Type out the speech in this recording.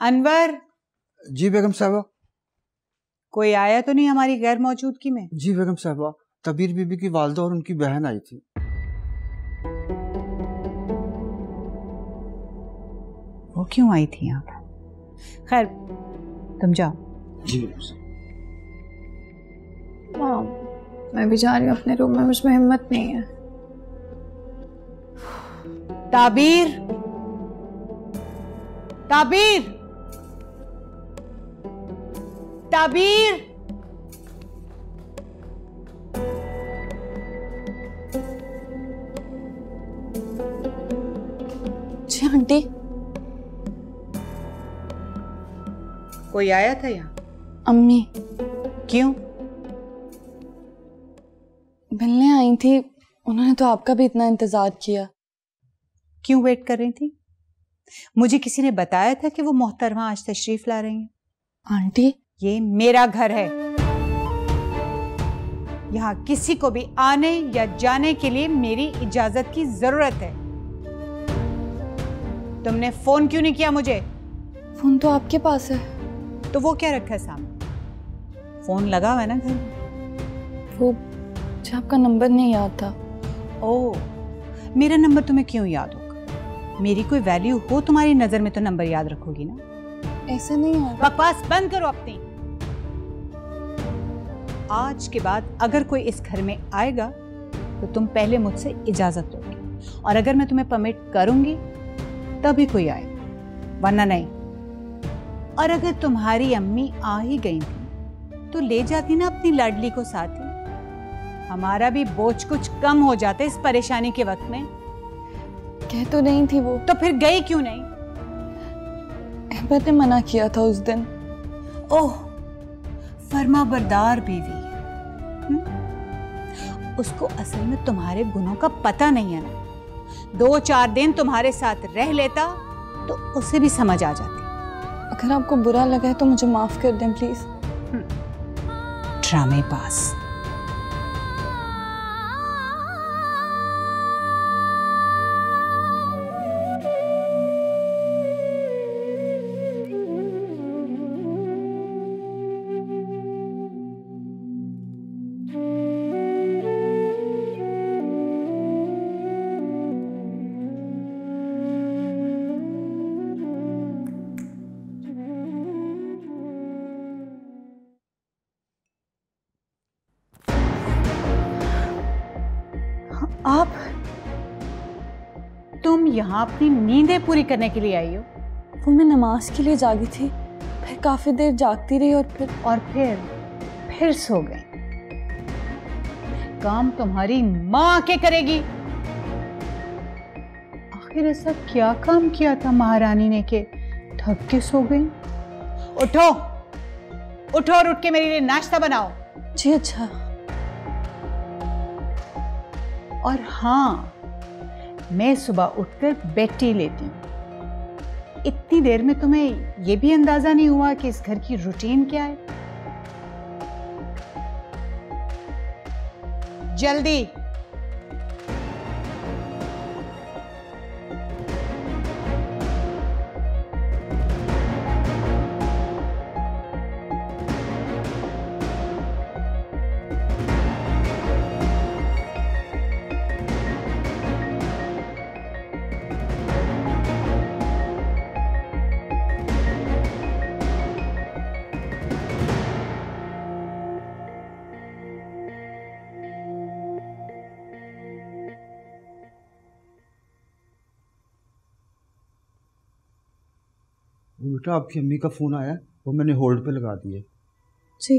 अनवर। जी बेगम साहबा। कोई आया तो नहीं हमारी गैर मौजूदगी में? जी बेगम साहबा, तबीर बीबी की वालदा और उनकी बहन आई थी। वो क्यों आई थी यहाँ पर? खैर तुम जाओ। जी माँ, मैं भी जा रही हूँ अपने रूम में, मुझमें हिम्मत नहीं है। ताबीर, ताबीर, ताबीर। जी आंटी। कोई आया था यहाँ? अम्मी। क्यों? मिलने आई थी, उन्होंने तो आपका भी इतना इंतजार किया। क्यों वेट कर रही थी? मुझे किसी ने बताया था कि वो मोहतरमा आज तशरीफ ला रही हैं। आंटी, ये मेरा घर है, यहाँ किसी को भी आने या जाने के लिए मेरी इजाजत की जरूरत है। तुमने फोन क्यों नहीं किया मुझे? फोन तो आपके पास है। तो वो क्या रखा है सामने? फोन लगा हुआ है ना घर में? वो मुझे आपका नंबर नहीं याद था। ओह, मेरा नंबर तुम्हें क्यों याद होगा? मेरी कोई वैल्यू हो तुम्हारी नजर में तो नंबर याद रखोगी ना। ऐसे नहीं है। बकवास बंद करो अपनी। आज के बाद अगर कोई इस घर में आएगा तो तुम पहले मुझसे इजाजत दोगे, और अगर मैं तुम्हें परमिट करूंगी तभी कोई आएगा, वरना नहीं। और अगर तुम्हारी अम्मी आ ही गई थी तो ले जाती ना अपनी लाडली को साथ ही, हमारा भी बोझ कुछ कम हो जाता इस परेशानी के वक्त में। कह तो नहीं थी वो। तो फिर गई क्यों नहीं? अहमद ने मना किया था उस दिन। ओह, फर्मा बरदार बीवी। उसको असल में तुम्हारे गुनों का पता नहीं है ना। 2-4 दिन तुम्हारे साथ रह लेता तो उसे भी समझ आ जाती। अगर आपको बुरा लगा है तो मुझे माफ कर दें प्लीज। ड्रामेबाज। आप, तुम यहाँ अपनी नींदें पूरी करने के लिए आई हो? वो मैं नमाज के लिए जागी थी, फिर काफी देर जागती रही और फिर सो गई। काम तुम्हारी माँ के करेगी। आखिर ऐसा क्या काम किया था महारानी ने के थक के सो गई? उठो, उठो और उठ के मेरे लिए नाश्ता बनाओ। जी अच्छा। और हाँ, मैं सुबह उठकर बेड टी लेती हूँ। इतनी देर में तुम्हें यह भी अंदाजा नहीं हुआ कि इस घर की रूटीन क्या है? जल्दी। बेटा, आपकी अम्मी का फोन आया, वो मैंने होल्ड पे लगा दिया। जी।